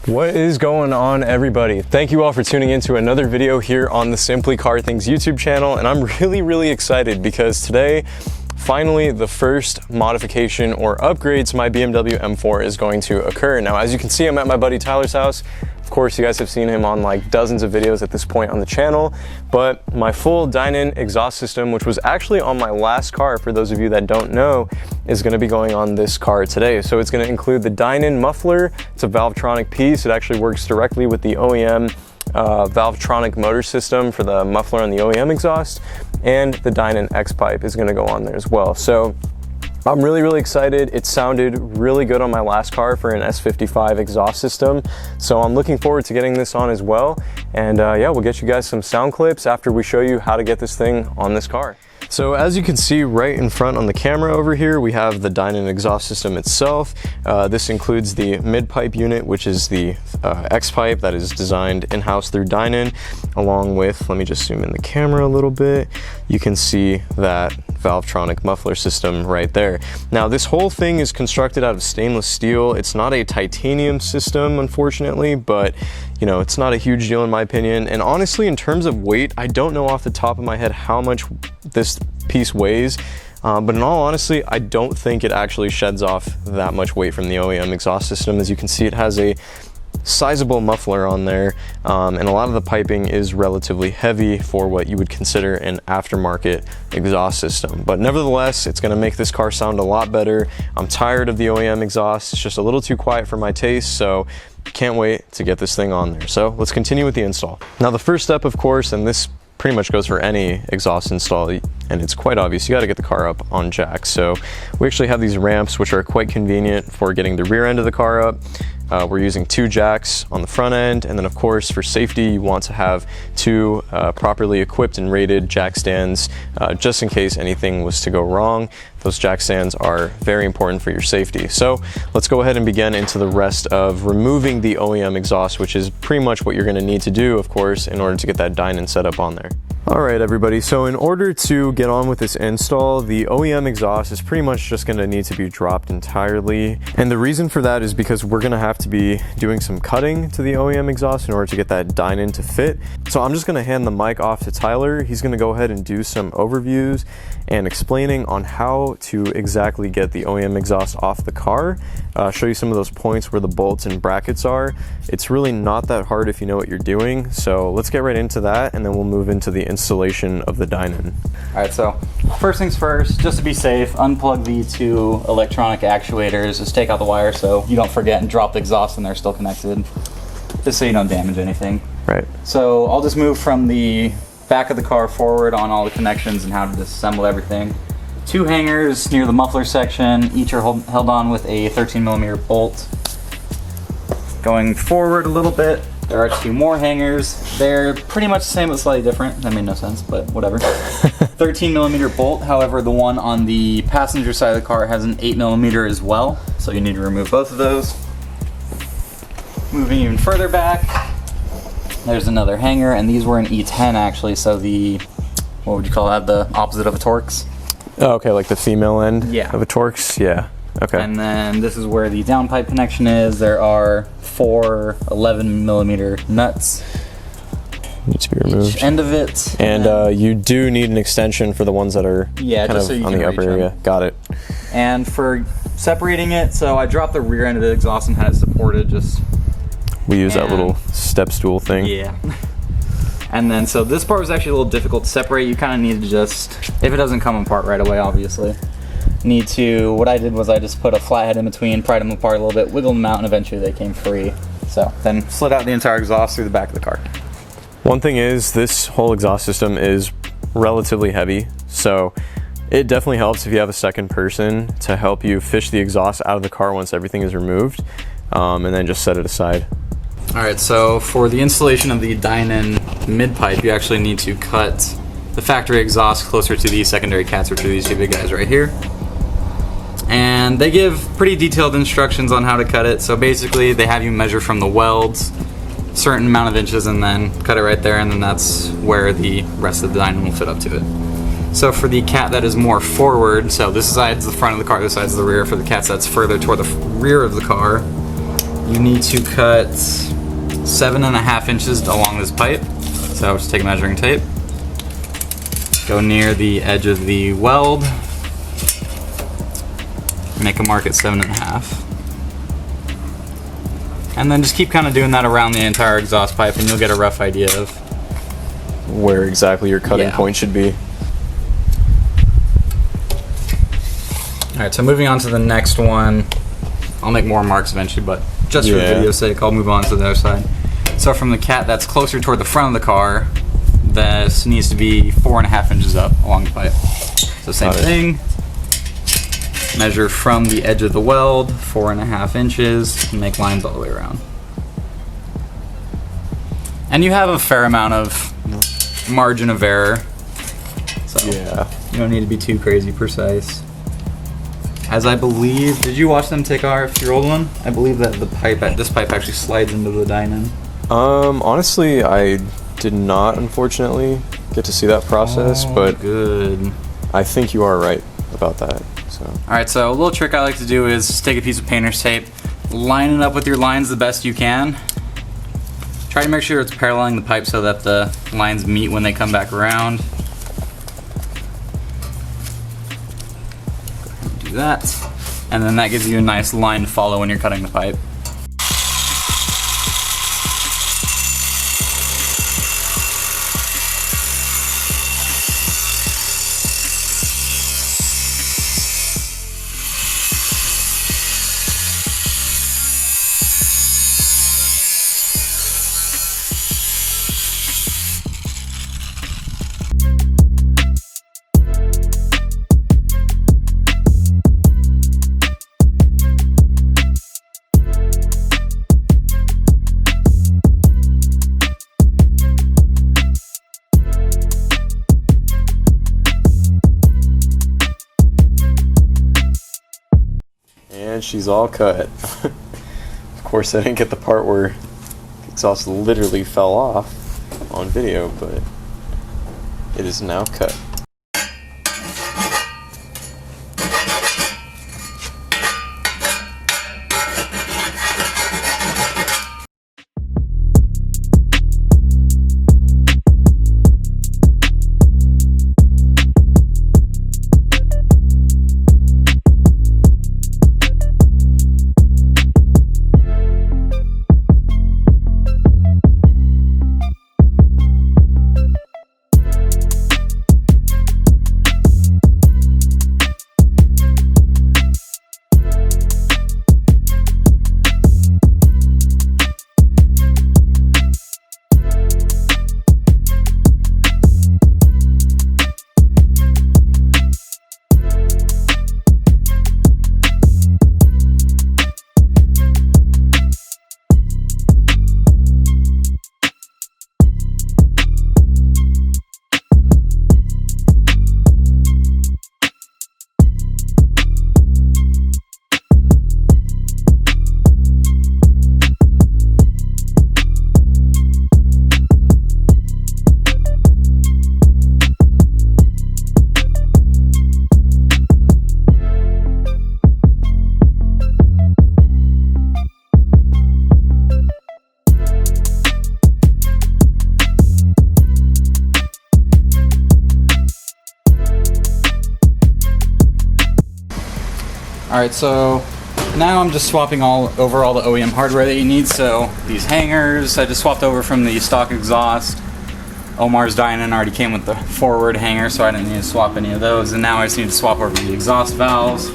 What is going on, everybody? Thank you all for tuning in to another video here on the Simply Car Things YouTube channel, and I'm really excited because today finally the first modification or upgrade to my BMW M4 is going to occur. Now, as you can see, I'm at my buddy Tyler's house. Of course, you guys have seen him on like dozens of videos at this point on the channel, but my full Dinan exhaust system, which was actually on my last car, for those of you that don't know, is going to be going on this car today. So it's going to include the Dinan muffler. It's a Valvetronic piece. It actually works directly with the OEM Valvetronic motor system for the muffler on the OEM exhaust, and the Dinan X pipe is going to go on there as well. So I'm really excited. It sounded really good on my last car for an S55 exhaust system, so I'm looking forward to getting this on as well. And yeah, we'll get you guys some sound clips after we show you how to get this thing on this car. So as you can see right in front on the camera over here, we have the Dinan exhaust system itself. This includes the mid-pipe unit, which is the X-pipe that is designed in-house through Dinan, along with, let me just zoom in the camera a little bit, you can see that Valvetronic muffler system right there. Now, this whole thing is constructed out of stainless steel. It's not a titanium system, unfortunately, but you know, it's not a huge deal in my opinion. And honestly, in terms of weight, I don't know off the top of my head how much this piece weighs, but in all honesty, I don't think it actually sheds off that much weight from the OEM exhaust system. As you can see, it has a sizable muffler on there, and a lot of the piping is relatively heavy for what you would consider an aftermarket exhaust system. But nevertheless, it's going to make this car sound a lot better. I'm tired of the OEM exhaust. It's just a little too quiet for my taste, so can't wait to get this thing on there. So let's continue with the install. Now, the first step, of course, and this pretty much goes for any exhaust install, and it's quite obvious, you got to get the car up on jacks. So we actually have these ramps, which are quite convenient for getting the rear end of the car up. We're using 2 jacks on the front end, and then of course for safety you want to have 2 properly equipped and rated jack stands, just in case anything was to go wrong. Those jack stands are very important for your safety. So let's go ahead and begin into the rest of removing the OEM exhaust, which is pretty much what you're going to need to do, of course, in order to get that Dinan setup on there. Alright everybody, so in order to get on with this install, the OEM exhaust is pretty much just going to need to be dropped entirely. And the reason for that is because we're going to have to be doing some cutting to the OEM exhaust in order to get that Dinan to fit. So I'm just going to hand the mic off to Tyler. He's going to go ahead and do some overviews and explaining on how to exactly get the OEM exhaust off the car, show you some of those points where the bolts and brackets are. It's really not that hard if you know what you're doing, so let's get right into that, and then we'll move into the installation of the Dinan. Alright, so first things first, just to be safe, unplug the 2 electronic actuators. Just take out the wire so you don't forget and drop the exhaust and they're still connected, just so you don't damage anything. Right. So I'll just move from the back of the car forward on all the connections and how to disassemble everything. 2 hangers near the muffler section, each are held on with a 13mm bolt. Going forward a little bit, there are 2 more hangers. They're pretty much the same but slightly different. That made no sense, but whatever. 13mm bolt, however the one on the passenger side of the car has an 8mm as well, so you need to remove both of those. Moving even further back, there's another hanger, and these were an E10 actually, so the, what would you call that, the opposite of a Torx? Oh, okay, like the female end of a Torx? Yeah, okay. And then this is where the downpipe connection is. There are 4 11mm nuts. Need to be removed. Each end of it. And you do need an extension for the ones that are kind of so on the upper area. Got it. And for separating it, so I dropped the rear end of the exhaust and had it supported. We use that little step stool thing. Yeah. And then, so this part was actually a little difficult to separate. You kind of need to just, if it doesn't come apart right away, obviously, what I did was I just put a flathead in between, pried them apart a little bit, wiggled them out, and eventually they came free. So then slid out the entire exhaust through the back of the car. One thing is, this whole exhaust system is relatively heavy, so it definitely helps if you have a second person to help you fish the exhaust out of the car once everything is removed, and then just set it aside. Alright, so for the installation of the Dinan mid-pipe, you actually need to cut the factory exhaust closer to the secondary cats, which are these 2 big guys right here. And they give pretty detailed instructions on how to cut it. So basically, they have you measure from the welds, certain amount of inches, and then cut it right there, and then that's where the rest of the Dinan will fit up to it. So for the cat that is more forward, so this side's the front of the car, this side's the rear. For the cats that's further toward the rear of the car, you need to cut 7.5 inches along this pipe. So just take a measuring tape, go near the edge of the weld, make a mark at 7.5. And then just keep kind of doing that around the entire exhaust pipe and you'll get a rough idea of where exactly your cutting point should be. Alright, so moving on to the next one. I'll make more marks eventually, but just for video's sake, I'll move on to the other side. So from the cat that's closer toward the front of the car, this needs to be 4.5 inches up along the pipe. So same thing. Measure from the edge of the weld, 4.5 inches, and make lines all the way around. And you have a fair amount of margin of error, so you don't need to be too crazy precise. As I believe, did you watch them take off your old one? I believe that this pipe actually slides into the Dinan. Honestly, I did not, unfortunately, get to see that process, but good. I think you are right about that. So. Alright, so a little trick I like to do is just take a piece of painter's tape, line it up with your lines the best you can. Try to make sure it's paralleling the pipe so that the lines meet when they come back around. Do that, and then that gives you a nice line to follow when you're cutting the pipe. And she's all cut. Of course, I didn't get the part where the exhaust literally fell off on video, but it is now cut. Alright, so now I'm just swapping over all the OEM hardware that you need. So these hangers, I just swapped over from the stock exhaust. Omar's Dinan already came with the forward hanger, so I didn't need to swap any of those. And now I just need to swap over the exhaust valves.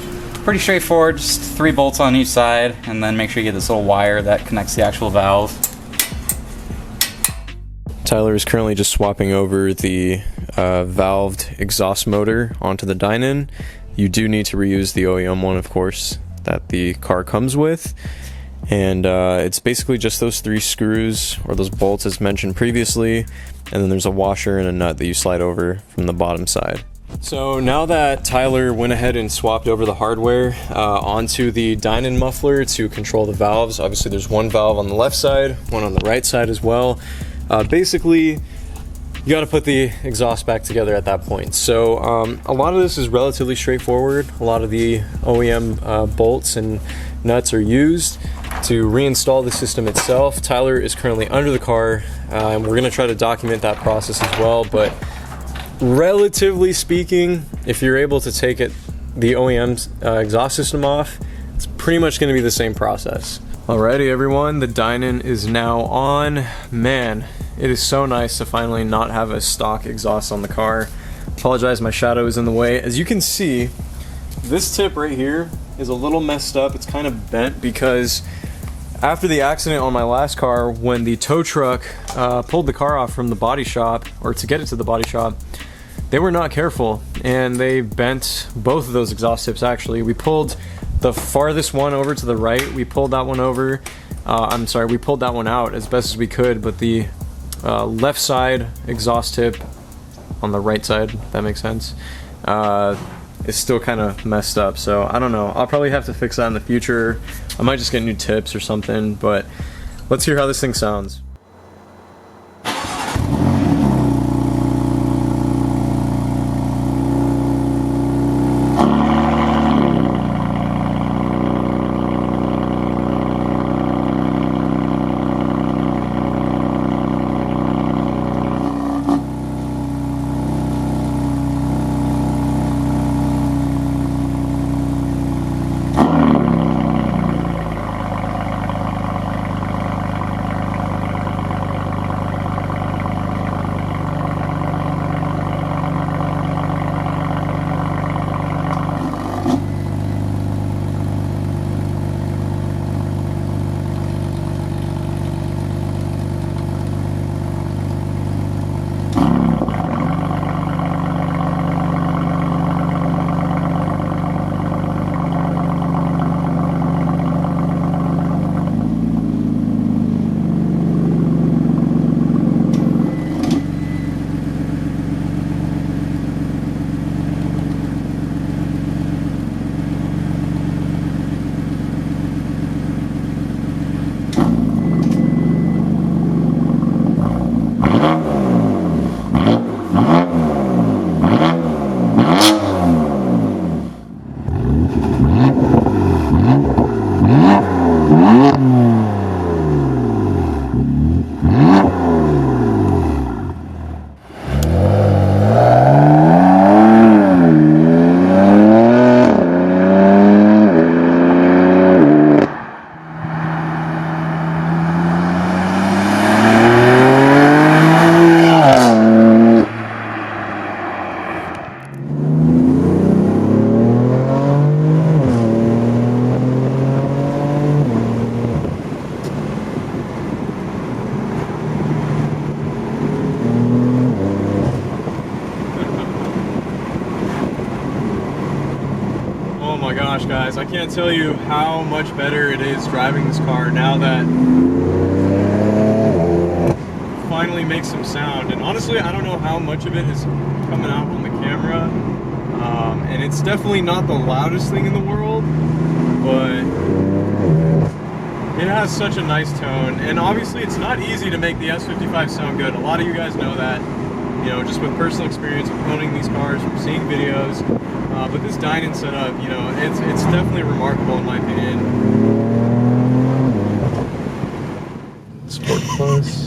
Pretty straightforward, just 3 bolts on each side, and then make sure you get this little wire that connects the actual valve. Tyler is currently just swapping over the valved exhaust motor onto the Dinan. You do need to reuse the OEM one, of course, that the car comes with. And it's basically just those 3 screws, or those bolts as mentioned previously, and then there's a washer and a nut that you slide over from the bottom side. So now that Tyler went ahead and swapped over the hardware onto the Dinan muffler to control the valves, obviously there's one valve on the left side, one on the right side as well. Basically, you got to put the exhaust back together at that point. So a lot of this is relatively straightforward. A lot of the OEM bolts and nuts are used. to reinstall the system itself. Tyler is currently under the car, and we're gonna try to document that process as well, but relatively speaking, if you're able to take the OEM's exhaust system off, it's pretty much gonna be the same process. Alrighty everyone, the Dinan is now on. Man, it is so nice to finally not have a stock exhaust on the car. Apologize, my shadow is in the way. As you can see, this tip right here is a little messed up. It's kind of bent because after the accident on my last car, when the tow truck pulled the car off from the body shop, or to get it to the body shop, they were not careful and they bent both of those exhaust tips actually. We pulled the farthest one over to the right, we pulled that one over, we pulled that one out as best as we could, but the left side exhaust tip on the right side, if that makes sense, is still kind of messed up. So I don't know, I'll probably have to fix that in the future. I might just get new tips or something, but let's hear how this thing sounds. Oh my gosh, guys, I can't tell you how much better it is driving this car now that it finally makes some sound. And honestly, I don't know how much of it is coming out on the camera. And it's definitely not the loudest thing in the world, but it has such a nice tone. And obviously it's not easy to make the S55 sound good. A lot of you guys know that, you know, just with personal experience of owning these cars, from seeing videos. But this Dinan setup, you know, it's definitely remarkable in my opinion. Sport Plus.